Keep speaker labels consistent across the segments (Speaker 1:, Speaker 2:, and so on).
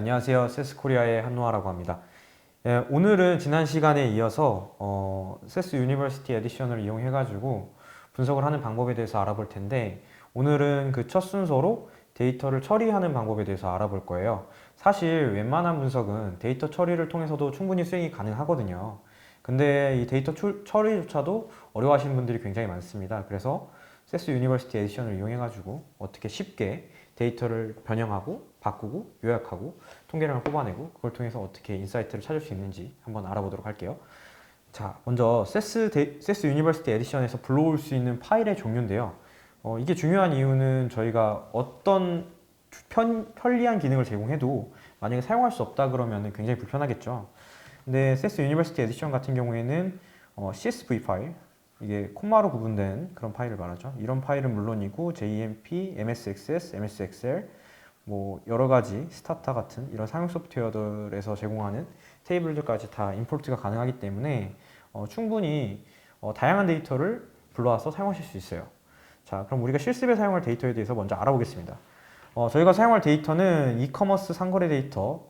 Speaker 1: 안녕하세요. 세스코리아의 한노아라고 합니다. 오늘은 지난 시간에 이어서 세스 유니버시티 에디션을 이용해가지고 분석을 하는 방법에 대해서 알아볼 텐데, 오늘은 그 첫 순서로 데이터를 처리하는 방법에 대해서 알아볼 거예요. 사실 웬만한 분석은 데이터 처리를 통해서도 충분히 수행이 가능하거든요. 근데 이 데이터 처리조차도 어려워하시는 분들이 굉장히 많습니다. 그래서 세스 유니버시티 에디션을 이용해가지고 어떻게 쉽게 데이터를 변형하고 바꾸고 요약하고 통계량을 뽑아내고 그걸 통해서 어떻게 인사이트를 찾을 수 있는지 한번 알아보도록 할게요. 자, 먼저 세스 유니버시티 에디션에서 불러올 수 있는 파일의 종류인데요. 이게 중요한 이유는 저희가 어떤 편리한 기능을 제공해도 만약에 사용할 수 없다 그러면 굉장히 불편하겠죠. 근데 세스 유니버시티 에디션 같은 경우에는 CSV 파일, 이게 콤마로 구분된 그런 파일을 말하죠. 이런 파일은 물론이고 JMP, MSXS, MSXL, 뭐 여러 가지 스타타 같은 이런 상용 소프트웨어들에서 제공하는 테이블들까지 다 임포트가 가능하기 때문에 충분히 다양한 데이터를 불러와서 사용하실 수 있어요. 자, 그럼 우리가 실습에 사용할 데이터에 대해서 먼저 알아보겠습니다. 저희가 사용할 데이터는 이커머스 상거래 데이터,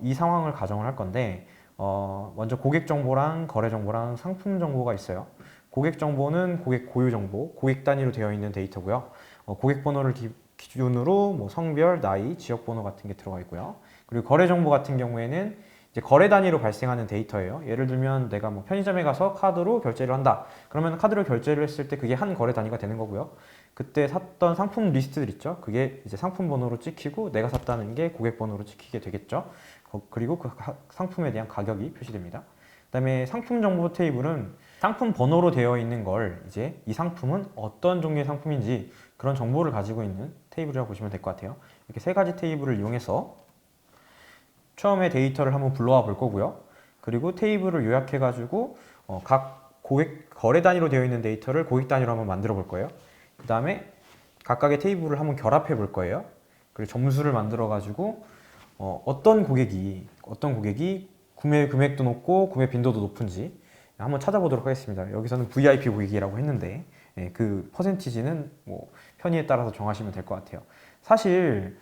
Speaker 1: 이 상황을 가정을 할 건데, 먼저 고객 정보랑 거래 정보랑 상품 정보가 있어요. 고객 정보는 고객 고유 정보, 고객 단위로 되어 있는 데이터고요. 고객 번호를 기준으로 뭐 성별, 나이, 지역 번호 같은 게 들어가 있고요. 그리고 거래 정보 같은 경우에는 이제 거래 단위로 발생하는 데이터예요. 예를 들면 내가 뭐 편의점에 가서 카드로 결제를 한다. 그러면 카드로 결제를 했을 때 그게 한 거래 단위가 되는 거고요. 그때 샀던 상품 리스트들 있죠. 그게 이제 상품 번호로 찍히고 내가 샀다는 게 고객 번호로 찍히게 되겠죠. 그리고 그 상품에 대한 가격이 표시됩니다. 그다음에 상품 정보 테이블은 상품 번호로 되어 있는 걸 이제 이 상품은 어떤 종류의 상품인지 그런 정보를 가지고 있는 테이블이라고 보시면 될 것 같아요. 이렇게 세 가지 테이블을 이용해서 처음에 데이터를 한번 불러와 볼 거고요. 그리고 테이블을 요약해 가지고 각 고객 거래 단위로 되어 있는 데이터를 고객 단위로 한번 만들어 볼 거예요. 그 다음에 각각의 테이블을 한번 결합해 볼 거예요. 그리고 점수를 만들어 가지고 어떤 고객이 구매 금액도 높고 구매 빈도도 높은지 한번 찾아보도록 하겠습니다. 여기서는 VIP 고객이라고 했는데 그 퍼센티지는 뭐 편의에 따라서 정하시면 될 것 같아요. 사실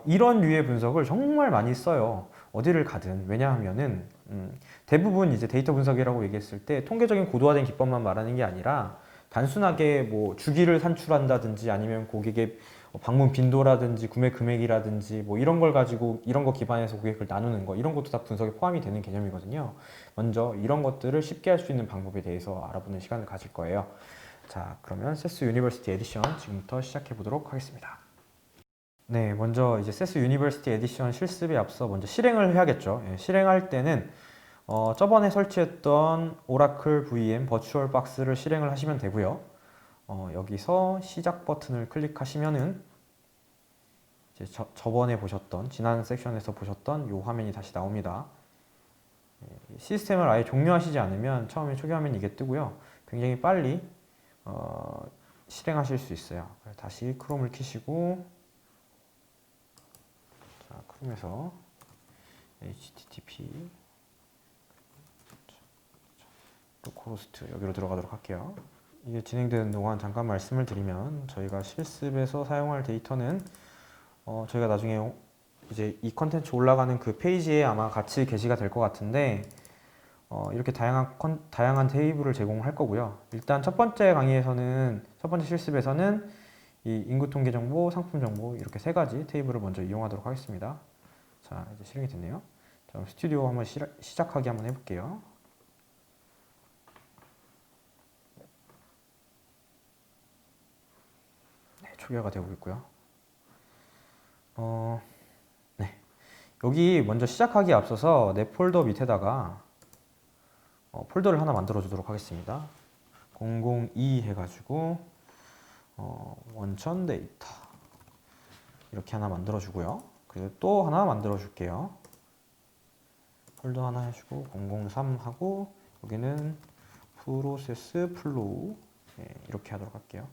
Speaker 1: 이런 류의 분석을 정말 많이 써요. 어디를 가든. 왜냐하면은 대부분 이제 데이터 분석이라고 얘기했을 때 통계적인 고도화된 기법만 말하는 게 아니라 단순하게 뭐 주기를 산출한다든지 아니면 고객의 방문 빈도라든지 구매 금액이라든지 뭐 이런 걸 가지고 이런 거 기반해서 고객을 나누는 거, 이런 것도 다 분석에 포함이 되는 개념이거든요. 먼저 이런 것들을 쉽게 할 수 있는 방법에 대해서 알아보는 시간을 가질 거예요. 자, 그러면 세스 유니버시티 에디션 지금부터 시작해 보도록 하겠습니다. 네, 먼저 이제 세스 유니버시티 에디션 실습에 앞서 먼저 실행을 해야겠죠. 실행할 때는 저번에 설치했던 오라클 VM 버추얼 박스를 실행을 하시면 되고요. 여기서 시작 버튼을 클릭하시면은 이제 저번에 보셨던 지난 섹션에서 보셨던 이 화면이 다시 나옵니다. 시스템을 아예 종료하시지 않으면 처음에 초기 화면이 이게 뜨고요. 굉장히 빨리 실행하실 수 있어요. 다시 크롬을 켜시고, 자, 크롬에서 http 로컬호스트 여기로 들어가도록 할게요. 이게 진행되는 동안 잠깐 말씀을 드리면, 저희가 실습에서 사용할 데이터는 저희가 나중에 이제 이 컨텐츠 올라가는 그 페이지에 아마 같이 게시가 될 것 같은데, 이렇게 다양한 테이블을 제공할 거고요. 일단 첫 번째 실습에서는 이 인구 통계 정보, 상품 정보 이렇게 세 가지 테이블을 먼저 이용하도록 하겠습니다. 자, 이제 실행이 됐네요. 자, 그럼 스튜디오 한번 시작하기 한번 해볼게요. 네, 초기화가 되고 있고요. 네. 여기 먼저 시작하기에 앞서서 내 폴더 밑에다가 폴더를 하나 만들어 주도록 하겠습니다. 002 해가지고 원천 데이터 이렇게 하나 만들어 주고요. 그리고 또 하나 만들어 줄게요. 폴더 하나 해주고 003 하고 여기는 프로세스 플로우 이렇게 하도록 할게요.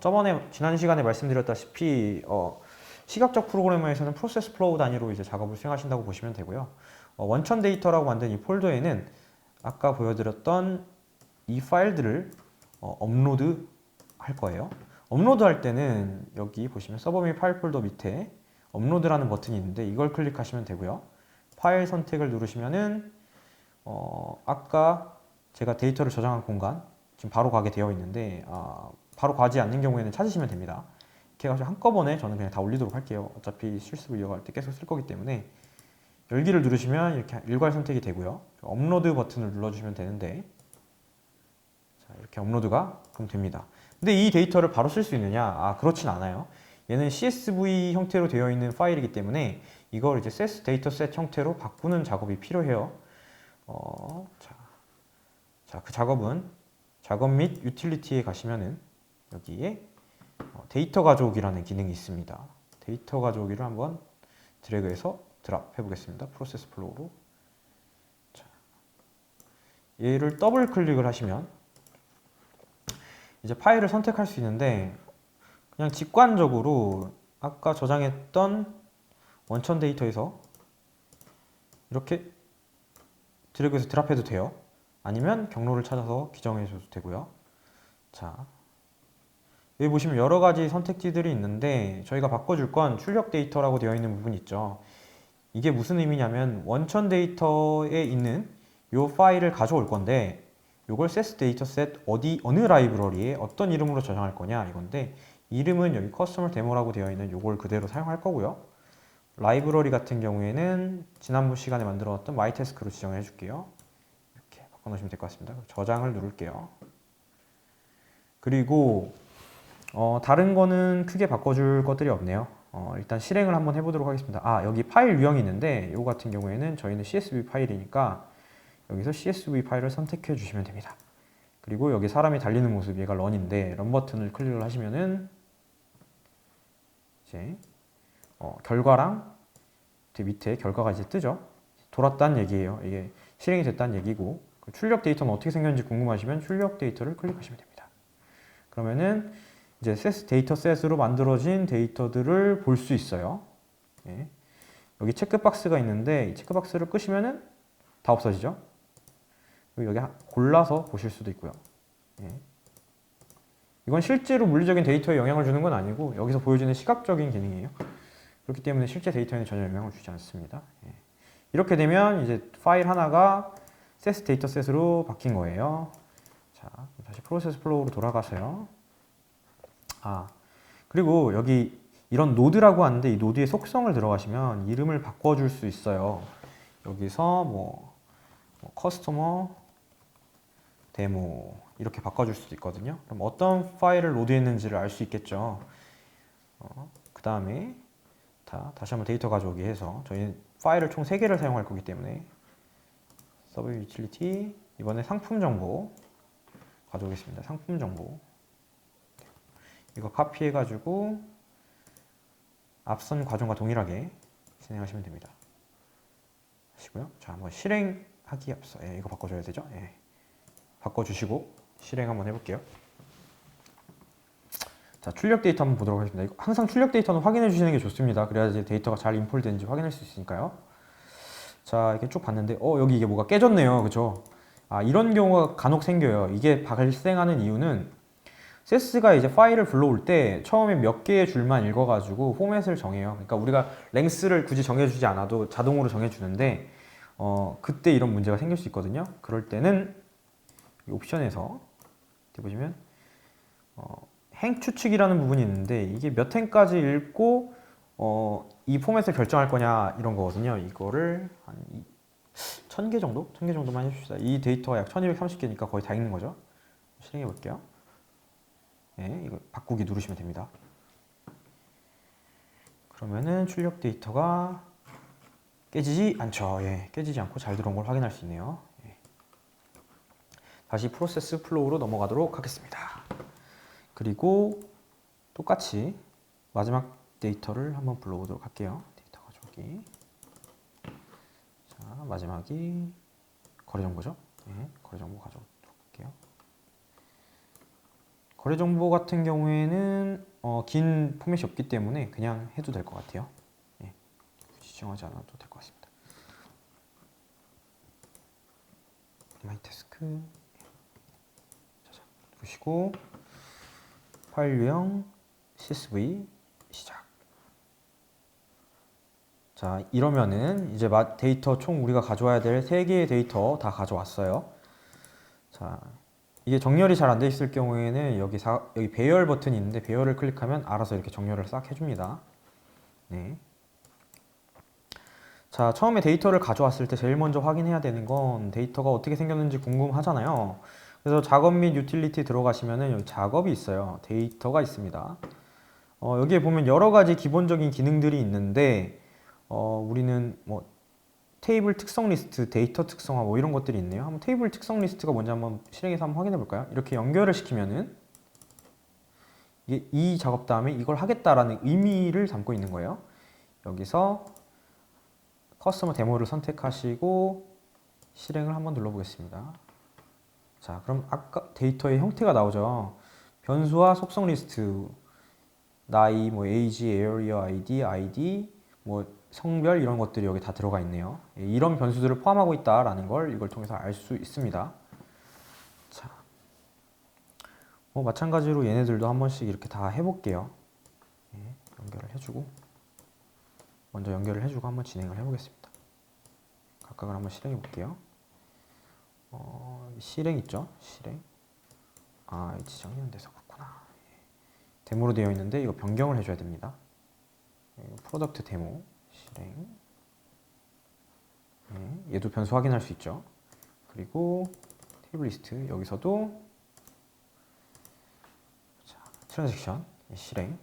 Speaker 1: 저번에 지난 시간에 말씀드렸다시피 시각적 프로그래머에서는 프로세스 플로우 단위로 이제 작업을 수행하신다고 보시면 되고요. 원천 데이터라고 만든 이 폴더에는 아까 보여드렸던 이 파일들을 업로드 할 거예요. 업로드 할 때는 여기 보시면 서버 및 파일 폴더 밑에 업로드라는 버튼이 있는데 이걸 클릭하시면 되고요. 파일 선택을 누르시면은 아까 제가 데이터를 저장한 공간 지금 바로 가게 되어 있는데 바로 가지 않는 경우에는 찾으시면 됩니다. 이렇게 해서 한꺼번에 저는 그냥 다 올리도록 할게요. 어차피 실습을 이어갈 때 계속 쓸 거기 때문에 열기를 누르시면 이렇게 일괄 선택이 되고요. 업로드 버튼을 눌러주시면 되는데 자, 이렇게 업로드가 그럼 됩니다. 근데 이 데이터를 바로 쓸 수 있느냐? 그렇진 않아요. 얘는 CSV 형태로 되어 있는 파일이기 때문에 이걸 이제 CS 데이터셋 형태로 바꾸는 작업이 필요해요. 그 작업은 작업 및 유틸리티에 가시면은 여기에 데이터 가져오기라는 기능이 있습니다. 데이터 가져오기를 한번 드래그해서 드랍 해보겠습니다. 프로세스 플로우로. 자, 얘를 더블 클릭을 하시면 이제 파일을 선택할 수 있는데 그냥 직관적으로 아까 저장했던 원천 데이터에서 이렇게 드래그해서 드랍해도 돼요. 아니면 경로를 찾아서 기정해 줘도 되고요. 자, 여기 보시면 여러 가지 선택지들이 있는데 저희가 바꿔줄 건 출력 데이터라고 되어 있는 부분이 있죠. 이게 무슨 의미냐면 원천 데이터에 있는 이 파일을 가져올 건데 이걸 CS 데이터셋 어느 라이브러리에 어떤 이름으로 저장할 거냐 이건데 이름은 여기 커스터머 데모라고 되어 있는 이걸 그대로 사용할 거고요. 라이브러리 같은 경우에는 지난번 시간에 만들어놨던 마이태스크로 지정해 줄게요. 이렇게 바꿔놓으시면 될 것 같습니다. 저장을 누를게요. 그리고 다른 거는 크게 바꿔줄 것들이 없네요. 일단 실행을 한번 해보도록 하겠습니다. 여기 파일 유형이 있는데 이거 같은 경우에는 저희는 CSV 파일이니까 여기서 CSV 파일을 선택해 주시면 됩니다. 그리고 여기 사람이 달리는 모습, 얘가 런인데 런 버튼을 클릭을 하시면은 이제 결과랑 밑에 결과가 이제 뜨죠. 돌았다는 얘기예요. 이게 실행이 됐다는 얘기고 출력 데이터는 어떻게 생겼는지 궁금하시면 출력 데이터를 클릭하시면 됩니다. 그러면은 이제 CS 데이터셋으로 만들어진 데이터들을 볼 수 있어요. 예. 여기 체크박스가 있는데 이 체크박스를 끄시면은 다 없어지죠. 그리고 여기 골라서 보실 수도 있고요. 예. 이건 실제로 물리적인 데이터에 영향을 주는 건 아니고 여기서 보여지는 시각적인 기능이에요. 그렇기 때문에 실제 데이터에는 전혀 영향을 주지 않습니다. 예. 이렇게 되면 이제 파일 하나가 CS 데이터셋으로 바뀐 거예요. 자, 다시 프로세스 플로우로 돌아가서요. 그리고 여기 이런 노드라고 하는데 이 노드의 속성을 들어가시면 이름을 바꿔줄 수 있어요. 여기서 뭐 커스터머 데모 이렇게 바꿔줄 수도 있거든요. 그럼 어떤 파일을 로드했는지를 알 수 있겠죠. 그 다음에 다시 한번 데이터 가져오기 해서 저희 파일을 총 3개를 사용할 거기 때문에 서브 유틸리티 이번에 상품 정보 가져오겠습니다. 상품 정보 이거 카피해 가지고 앞선 과정과 동일하게 진행하시면 됩니다. 하시고요. 자, 한번 실행하기 앞서 이거 바꿔줘야 되죠. 바꿔주시고 실행 한번 해볼게요. 자, 출력 데이터 한번 보도록 하겠습니다. 항상 출력 데이터는 확인해 주시는 게 좋습니다. 그래야지 데이터가 잘 인폴 되는지 확인할 수 있으니까요. 자, 이렇게 쭉 봤는데 여기 이게 뭐가 깨졌네요. 그죠? 이런 경우가 간혹 생겨요. 이게 발생하는 이유는 CS가 이제 파일을 불러올 때 처음에 몇 개의 줄만 읽어가지고 포맷을 정해요. 그러니까 우리가 랭스를 굳이 정해주지 않아도 자동으로 정해주는데 그때 이런 문제가 생길 수 있거든요. 그럴 때는 이 옵션에서 보시면 행 추측이라는 부분이 있는데 이게 몇 행까지 읽고 이 포맷을 결정할 거냐 이런 거거든요. 이거를 한 1000개 정도? 1000개 정도만 해줍시다. 이 데이터가 약 1230개니까 거의 다 읽는 거죠. 실행해 볼게요. 이거 바꾸기 누르시면 됩니다. 그러면은 출력 데이터가 깨지지 않죠. 깨지지 않고 잘 들어온 걸 확인할 수 있네요. 다시 프로세스 플로우로 넘어가도록 하겠습니다. 그리고 똑같이 마지막 데이터를 한번 불러보도록 할게요. 데이터 가져오기. 자, 마지막이 거래 정보죠. 거래 정보 가져오도록 할게요. 거래 정보 같은 경우에는 긴 포맷이 없기 때문에 그냥 해도 될 것 같아요. 굳이 지정하지 않아도 될 것 같습니다. 마이태스크 누르시고 파일 유형 CSV 시작. 자, 이러면은 이제 데이터 총 우리가 가져와야 될 3개의 데이터 다 가져왔어요. 자, 이게 정렬이 잘 안 돼 있을 경우에는 여기 배열 버튼이 있는데 배열을 클릭하면 알아서 이렇게 정렬을 싹 해줍니다. 네. 자, 처음에 데이터를 가져왔을 때 제일 먼저 확인해야 되는 건 데이터가 어떻게 생겼는지 궁금하잖아요. 그래서 작업 및 유틸리티 들어가시면은 여기 작업이 있어요. 데이터가 있습니다. 여기에 보면 여러 가지 기본적인 기능들이 있는데 우리는 뭐 테이블 특성 리스트, 데이터 특성화 뭐 이런 것들이 있네요. 한번 테이블 특성 리스트가 뭔지 한번 실행해서 한번 확인해 볼까요? 이렇게 연결을 시키면은 이게 이 작업 다음에 이걸 하겠다라는 의미를 담고 있는 거예요. 여기서 커스터머 데모를 선택하시고 실행을 한번 눌러보겠습니다. 자, 그럼 아까 데이터의 형태가 나오죠. 변수와 속성 리스트, 나이, 뭐 age, area ID, 뭐 성별 이런 것들이 여기 다 들어가 있네요. 이런 변수들을 포함하고 있다라는 걸 이걸 통해서 알 수 있습니다. 자, 마찬가지로 얘네들도 한 번씩 이렇게 다 해볼게요. 연결을 해주고 먼저 연결을 해주고 한번 진행을 해보겠습니다. 각각을 한번 실행해 볼게요. 실행 있죠? 실행. 지정되는 데서 그렇구나. 데모로 되어 있는데 이거 변경을 해줘야 됩니다. 프로덕트 데모 실행. 얘도 변수 확인할 수 있죠. 그리고 테이블 리스트 여기서도 트랜잭션 실행.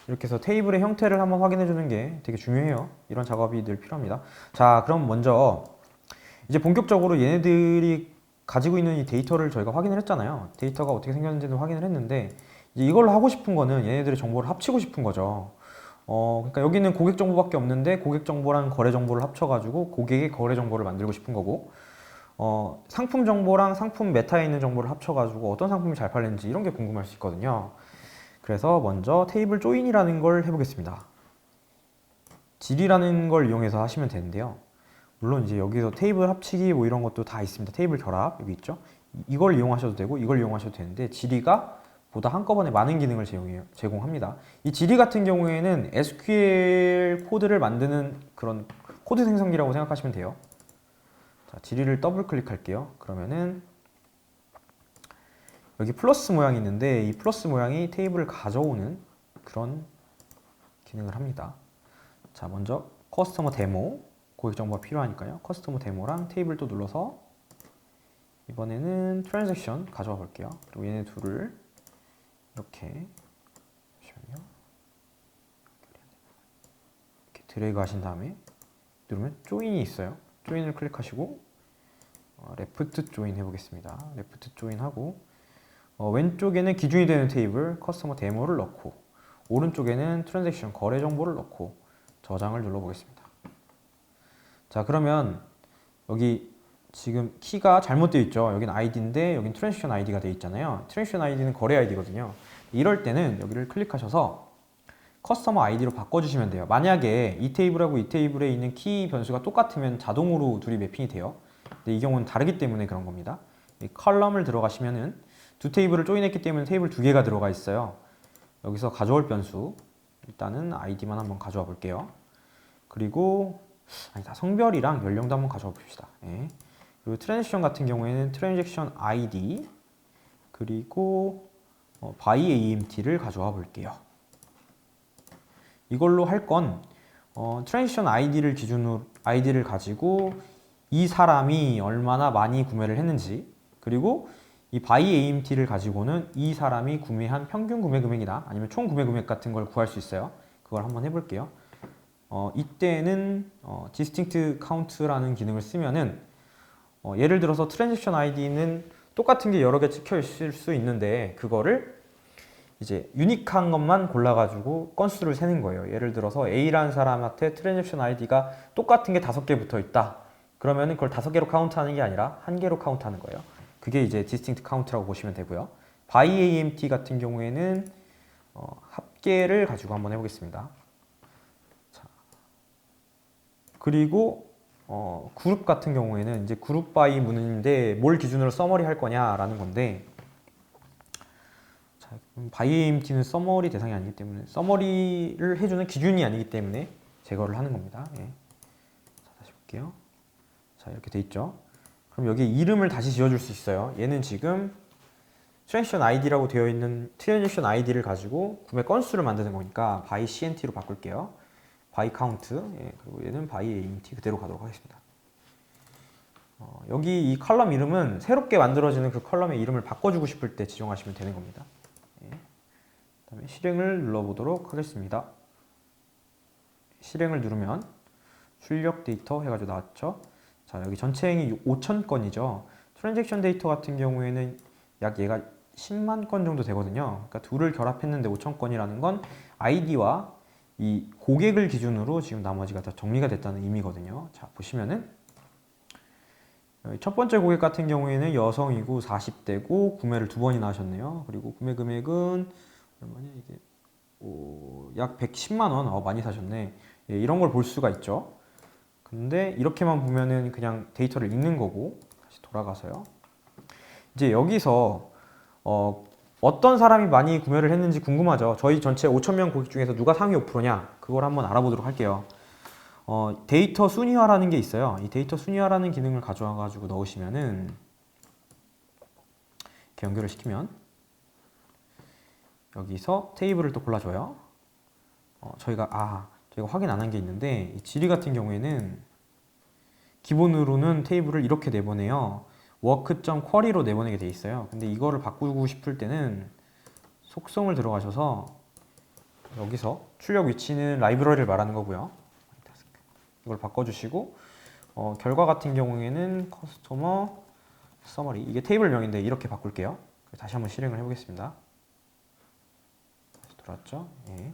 Speaker 1: 이렇게 해서 테이블의 형태를 한번 확인해 주는 게 되게 중요해요. 이런 작업이 늘 필요합니다. 자, 그럼 먼저 이제 본격적으로 얘네들이 가지고 있는 이 데이터를 저희가 확인을 했잖아요. 데이터가 어떻게 생겼는지는 확인을 했는데 이제 이걸로 하고 싶은 거는 얘네들의 정보를 합치고 싶은 거죠. 그러니까 여기는 고객 정보밖에 없는데 고객 정보랑 거래 정보를 합쳐가지고 고객의 거래 정보를 만들고 싶은 거고, 상품 정보랑 상품 메타에 있는 정보를 합쳐가지고 어떤 상품이 잘 팔리는지 이런 게 궁금할 수 있거든요. 그래서 먼저 테이블 조인이라는 걸 해보겠습니다. 질이라는 걸 이용해서 하시면 되는데요. 물론 이제 여기서 테이블 합치기 뭐 이런 것도 다 있습니다. 테이블 결합 여기 있죠. 이걸 이용하셔도 되고 이걸 이용하셔도 되는데 지리가 보다 한꺼번에 많은 기능을 제공합니다. 이 지리 같은 경우에는 SQL 코드를 만드는 그런 코드 생성기라고 생각하시면 돼요. 자, 지리를 더블 클릭할게요. 그러면은 여기 플러스 모양이 있는데 이 플러스 모양이 테이블을 가져오는 그런 기능을 합니다. 자, 먼저 커스터머 데모, 고객 정보가 필요하니까요. 커스터머 데모랑 테이블 또 눌러서 이번에는 트랜잭션 가져와 볼게요. 그리고 얘네 둘을 이렇게 잠시만요. 이렇게 드래그 하신 다음에 누르면 조인이 있어요. 조인을 클릭하시고 레프트 조인 해보겠습니다. 레프트 조인 하고 왼쪽에는 기준이 되는 테이블 커스터머 데모를 넣고 오른쪽에는 트랜잭션 거래 정보를 넣고 저장을 눌러보겠습니다. 자, 그러면 여기 지금 키가 잘못되어 있죠. 여기는 ID인데 여긴 트랜잭션 ID가 되어 있잖아요. 트랜잭션 ID는 거래 ID거든요. 이럴 때는 여기를 클릭하셔서 커스터머 ID로 바꿔주시면 돼요. 만약에 이 테이블하고 이 테이블에 있는 키 변수가 똑같으면 자동으로 둘이 매핑이 돼요. 근데 이 경우는 다르기 때문에 그런 겁니다. 이 컬럼을 들어가시면은 두 테이블을 조인했기 때문에 테이블 두 개가 들어가 있어요. 여기서 가져올 변수 일단은 ID만 한번 가져와 볼게요. 그리고 성별이랑 연령도 한번 가져와 봅시다. 그리고 트랜잭션 같은 경우에는 트랜잭션 ID 그리고 by AMT를 가져와 볼게요. 이걸로 할 건 트랜잭션 ID를 가지고 이 사람이 얼마나 많이 구매를 했는지, 그리고 이 by AMT를 가지고는 이 사람이 구매한 평균 구매 금액이나 아니면 총 구매 금액 같은 걸 구할 수 있어요. 그걸 한번 해볼게요. 이때는 distinct count라는 기능을 쓰면은 예를 들어서 트랜잭션 ID는 똑같은 게 여러 개 찍혀 있을 수 있는데 그거를 이제 유니크한 것만 골라가지고 건수를 세는 거예요. 예를 들어서 A라는 사람한테 트랜잭션 ID가 똑같은 게 5개 붙어 있다. 그러면은 그걸 5개로 카운트하는 게 아니라 1개로 카운트하는 거예요. 그게 이제 distinct count라고 보시면 되고요. by AMT 같은 경우에는 합계를 가지고 한번 해보겠습니다. 자, 그리고 그룹 같은 경우에는 이제 그룹 by 문인데 뭘 기준으로 서머리 할 거냐라는 건데, by AMT는 서머리 대상이 아니기 때문에 서머리를 해주는 기준이 아니기 때문에 제거를 하는 겁니다. 예. 자, 다시 볼게요. 자, 이렇게 돼 있죠. 그럼 여기 이름을 다시 지어줄 수 있어요. 얘는 지금 트랜지션 ID라고 되어 있는 트랜지션 ID를 가지고 구매 건수를 만드는 거니까 by CNT로 바꿀게요. by count. 예, 그리고 얘는 by AMT 그대로 가도록 하겠습니다. 여기 이 컬럼 이름은 새롭게 만들어지는 그 컬럼의 이름을 바꿔주고 싶을 때 지정하시면 되는 겁니다. 예. 그다음에 실행을 눌러보도록 하겠습니다. 실행을 누르면 출력 데이터 해가지고 나왔죠. 자, 여기 전체 행위 5,000건이죠. 트랜잭션 데이터 같은 경우에는 약 얘가 10만 건 정도 되거든요. 그러니까 둘을 결합했는데 5,000건이라는 건 아이디와 이 고객을 기준으로 지금 나머지가 다 정리가 됐다는 의미거든요. 자, 보시면은 첫 번째 고객 같은 경우에는 여성이고 40대고 구매를 2번이나 하셨네요. 그리고 구매 금액은 얼마냐 이게 약 110만 원. 많이 사셨네. 예, 이런 걸 볼 수가 있죠. 근데 이렇게만 보면은 그냥 데이터를 읽는 거고 다시 돌아가서요. 이제 여기서 어떤 사람이 많이 구매를 했는지 궁금하죠. 저희 전체 5,000명 고객 중에서 누가 상위 5%냐 그걸 한번 알아보도록 할게요. 데이터 순위화라는 게 있어요. 이 데이터 순위화라는 기능을 가져와 가지고 넣으시면은 이렇게 연결을 시키면 여기서 테이블을 또 골라줘요. 저희가 확인 안 한 게 있는데 이 지리 같은 경우에는 기본으로는 테이블을 이렇게 내보내요. work.query로 내보내게 돼 있어요. 근데 이거를 바꾸고 싶을 때는 속성을 들어가셔서 여기서 출력 위치는 라이브러리를 말하는 거고요. 이걸 바꿔주시고 결과 같은 경우에는 커스터머 서머리 이게 테이블명인데 이렇게 바꿀게요. 다시 한번 실행을 해보겠습니다. 다시 돌아왔죠? 예.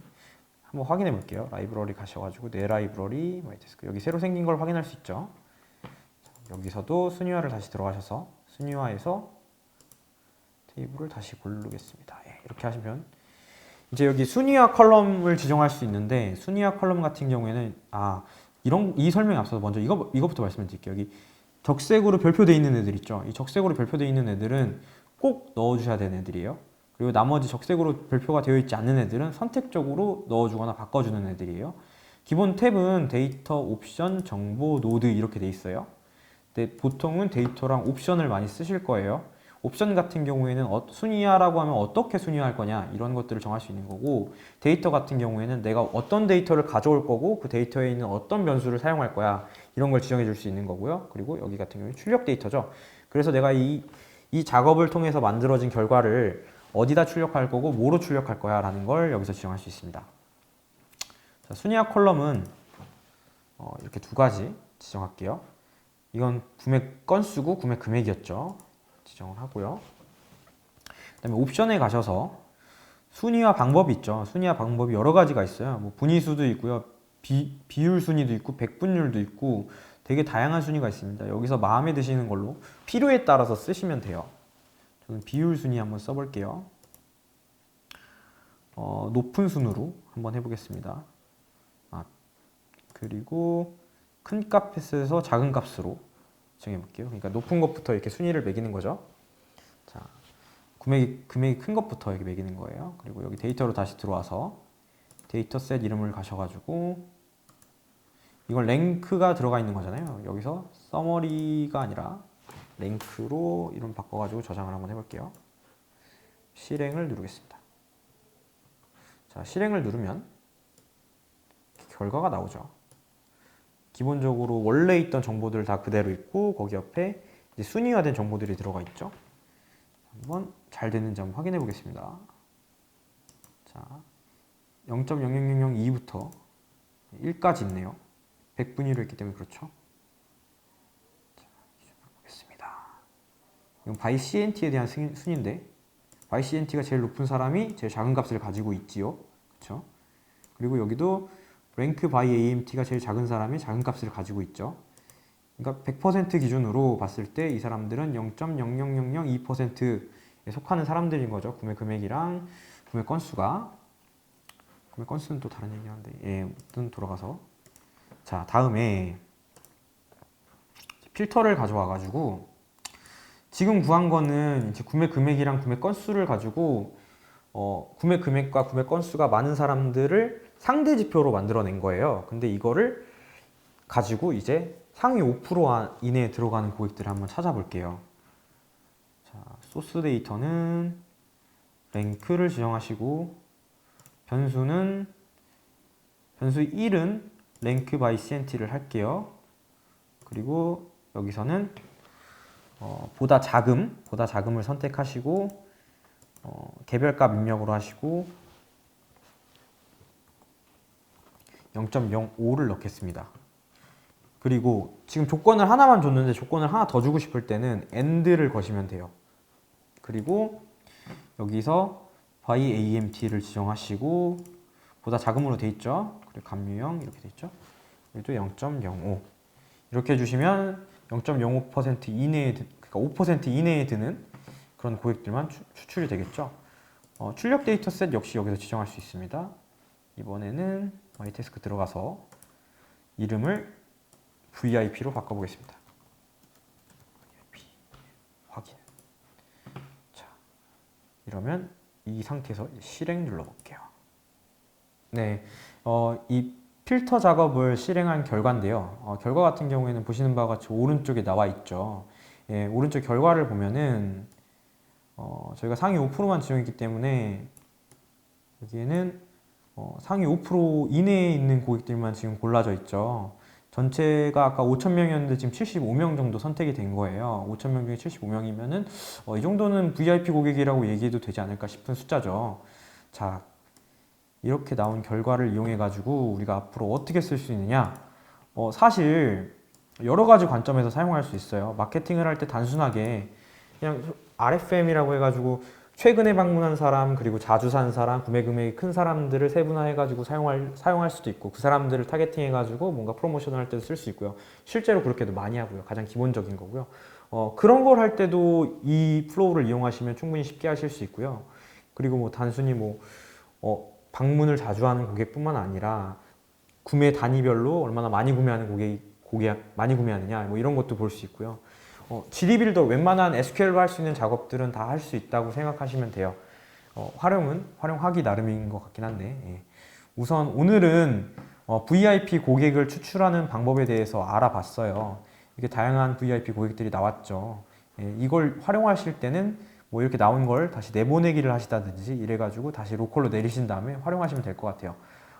Speaker 1: 한번 확인해 볼게요. 라이브러리 가셔가지고 내 라이브러리 마이데스크 여기 새로 생긴 걸 확인할 수 있죠. 여기서도 순위화를 다시 들어가셔서 순위화해서 테이블을 다시 고르겠습니다. 예, 이렇게 하시면 이제 여기 순위화 컬럼을 지정할 수 있는데 순위화 컬럼 같은 경우에는 이 설명에 앞서서 먼저 이거부터 말씀드릴게요. 여기 적색으로 별표되어 있는 애들 있죠. 이 적색으로 별표되어 있는 애들은 꼭 넣어주셔야 되는 애들이에요. 그리고 나머지 적색으로 별표가 되어 있지 않는 애들은 선택적으로 넣어주거나 바꿔주는 애들이에요. 기본 탭은 데이터, 옵션, 정보, 노드 이렇게 돼 있어요. 근데 보통은 데이터랑 옵션을 많이 쓰실 거예요. 옵션 같은 경우에는 순위화라고 하면 어떻게 순위화할 거냐 이런 것들을 정할 수 있는 거고 데이터 같은 경우에는 내가 어떤 데이터를 가져올 거고 그 데이터에 있는 어떤 변수를 사용할 거야 이런 걸 지정해 줄 수 있는 거고요. 그리고 여기 같은 경우는 출력 데이터죠. 그래서 내가 이 작업을 통해서 만들어진 결과를 어디다 출력할 거고 뭐로 출력할 거야 라는 걸 여기서 지정할 수 있습니다. 자, 순위화 컬럼은 이렇게 두 가지 지정할게요. 이건 구매 건수고 구매 금액이었죠. 지정을 하고요. 그 다음에 옵션에 가셔서 순위화 방법이 있죠. 순위화 방법이 여러 가지가 있어요. 뭐 분위수도 있고요. 비율 순위도 있고 백분율도 있고 되게 다양한 순위가 있습니다. 여기서 마음에 드시는 걸로 필요에 따라서 쓰시면 돼요. 저는 비율 순위 한번 써볼게요. 높은 순으로 한번 해보겠습니다. 그리고 큰 값에서 작은 값으로 정해볼게요. 그러니까 높은 것부터 이렇게 순위를 매기는 거죠. 자, 금액이 큰 것부터 이렇게 매기는 거예요. 그리고 여기 데이터로 다시 들어와서 데이터셋 이름을 가셔가지고 이걸 랭크가 들어가 있는 거잖아요. 여기서 서머리가 아니라 랭크로 이름 바꿔가지고 저장을 한번 해볼게요. 실행을 누르겠습니다. 자, 실행을 누르면 결과가 나오죠. 기본적으로 원래 있던 정보들 다 그대로 있고 거기 옆에 이제 순위화된 정보들이 들어가 있죠. 한번 잘 됐는지 한번 확인해 보겠습니다. 자, 0.00002부터 1까지 있네요. 100분위로 했기 때문에 그렇죠. 자, 기준을 보겠습니다. 이건 by CNT에 대한 순위인데 by CNT가 제일 높은 사람이 제일 작은 값을 가지고 있지요. 그렇죠? 그리고 여기도 rank by AMT가 제일 작은 사람이 작은 값을 가지고 있죠. 그러니까 100% 기준으로 봤을 때 이 사람들은 0.00002%에 속하는 사람들인 거죠. 구매 금액이랑 구매 건수가. 구매 건수는 또 다른 얘기긴 한데, 예, 아무튼 돌아가서. 자, 다음에 필터를 가져와 가지고 지금 구한 거는 이제 구매 금액이랑 구매 건수를 가지고 구매 금액과 구매 건수가 많은 사람들을 상대 지표로 만들어낸 거예요. 근데 이거를 가지고 이제 상위 5% 이내에 들어가는 고객들을 한번 찾아볼게요. 자, 소스 데이터는 랭크를 지정하시고 변수 1은 랭크 바이 CNT를 할게요. 그리고 여기서는 보다 작음을 선택하시고 개별값 입력으로 하시고 0.05를 넣겠습니다. 그리고 지금 조건을 하나만 줬는데 조건을 하나 더 주고 싶을 때는 AND를 거시면 돼요. 그리고 여기서 by AMT를 지정하시고 보다 작음으로 돼 있죠. 그리고 감유형 이렇게 돼 있죠. 여기도 0.05 이렇게 해주시면 0.05% 이내에 그러니까 5% 이내에 드는 그런 고객들만 추출이 되겠죠. 출력 데이터 셋 역시 여기서 지정할 수 있습니다. 이번에는 mytask 들어가서 이름을 VIP로 바꿔보겠습니다. VIP 확인. 자, 이러면 이 상태에서 실행 눌러볼게요. 네, 이 필터 작업을 실행한 결과인데요. 결과 같은 경우에는 보시는 바와 같이 오른쪽에 나와 있죠. 예, 오른쪽 결과를 보면은 저희가 상위 5%만 지정했기 때문에 여기에는 상위 5% 이내에 있는 고객들만 지금 골라져 있죠. 전체가 아까 5,000명이었는데 지금 75명 정도 선택이 된 거예요. 5,000명 중에 75명이면은 이 정도는 VIP 고객이라고 얘기해도 되지 않을까 싶은 숫자죠. 자, 이렇게 나온 결과를 이용해 가지고 우리가 앞으로 어떻게 쓸 수 있느냐? 사실 여러 가지 관점에서 사용할 수 있어요. 마케팅을 할 때 단순하게 그냥 RFM이라고 해가지고 최근에 방문한 사람, 그리고 자주 산 사람, 구매 금액이 큰 사람들을 세분화해가지고 사용할 수도 있고, 그 사람들을 타겟팅해가지고 뭔가 프로모션을 할 때도 쓸 수 있고요. 실제로 그렇게도 많이 하고요. 가장 기본적인 거고요. 그런 걸 할 때도 이 플로우를 이용하시면 충분히 쉽게 하실 수 있고요. 그리고 뭐 단순히 방문을 자주 하는 고객뿐만 아니라 구매 단위별로 얼마나 많이 구매하는 고객 많이 구매하느냐, 뭐 이런 것도 볼 수 있고요. GD빌더 웬만한 SQL로 할 수 있는 작업들은 다 할 수 있다고 생각하시면 돼요. 활용하기 나름인 것 같긴 한데, 예. 우선 오늘은 VIP 고객을 추출하는 방법에 대해서 알아봤어요. 이렇게 다양한 VIP 고객들이 나왔죠. 예, 이걸 활용하실 때는 뭐 이렇게 나온 걸 다시 내보내기를 하시다든지 이래가지고 다시 로컬로 내리신 다음에 활용하시면 될 것 같아요.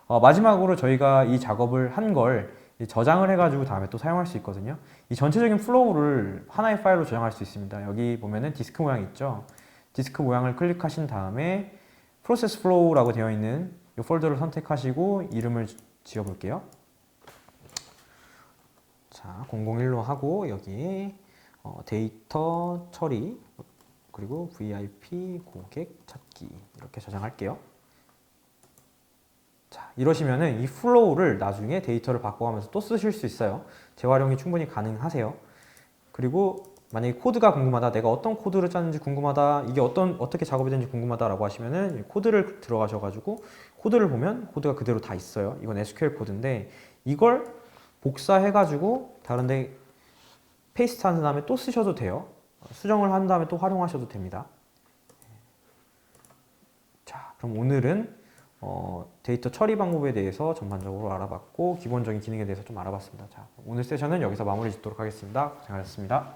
Speaker 1: 마지막으로 저희가 이 작업을 한 걸 저장을 해가지고 다음에 또 사용할 수 있거든요. 이 전체적인 플로우를 하나의 파일로 저장할 수 있습니다. 여기 보면은 디스크 모양이 있죠. 디스크 모양을 클릭하신 다음에 프로세스 플로우라고 되어 있는 이 폴더를 선택하시고 이름을 지어볼게요. 자, 001로 하고 여기 데이터 처리 그리고 VIP 고객 찾기 이렇게 저장할게요. 자, 이러시면은 이 플로우를 나중에 데이터를 바꿔가면서 또 쓰실 수 있어요. 재활용이 충분히 가능하세요. 그리고 만약에 코드가 궁금하다, 내가 어떤 코드를 짰는지 궁금하다, 이게 어떻게 작업이 되는지 궁금하다라고 하시면은 코드를 들어가셔가지고 코드를 보면 코드가 그대로 다 있어요. 이건 SQL 코드인데 이걸 복사해가지고 다른데 페이스트한 다음에 또 쓰셔도 돼요. 수정을 한 다음에 또 활용하셔도 됩니다. 자, 그럼 오늘은 데이터 처리 방법에 대해서 전반적으로 알아봤고 기본적인 기능에 대해서 좀 알아봤습니다. 자, 오늘 세션은 여기서 마무리 짓도록 하겠습니다. 고생하셨습니다.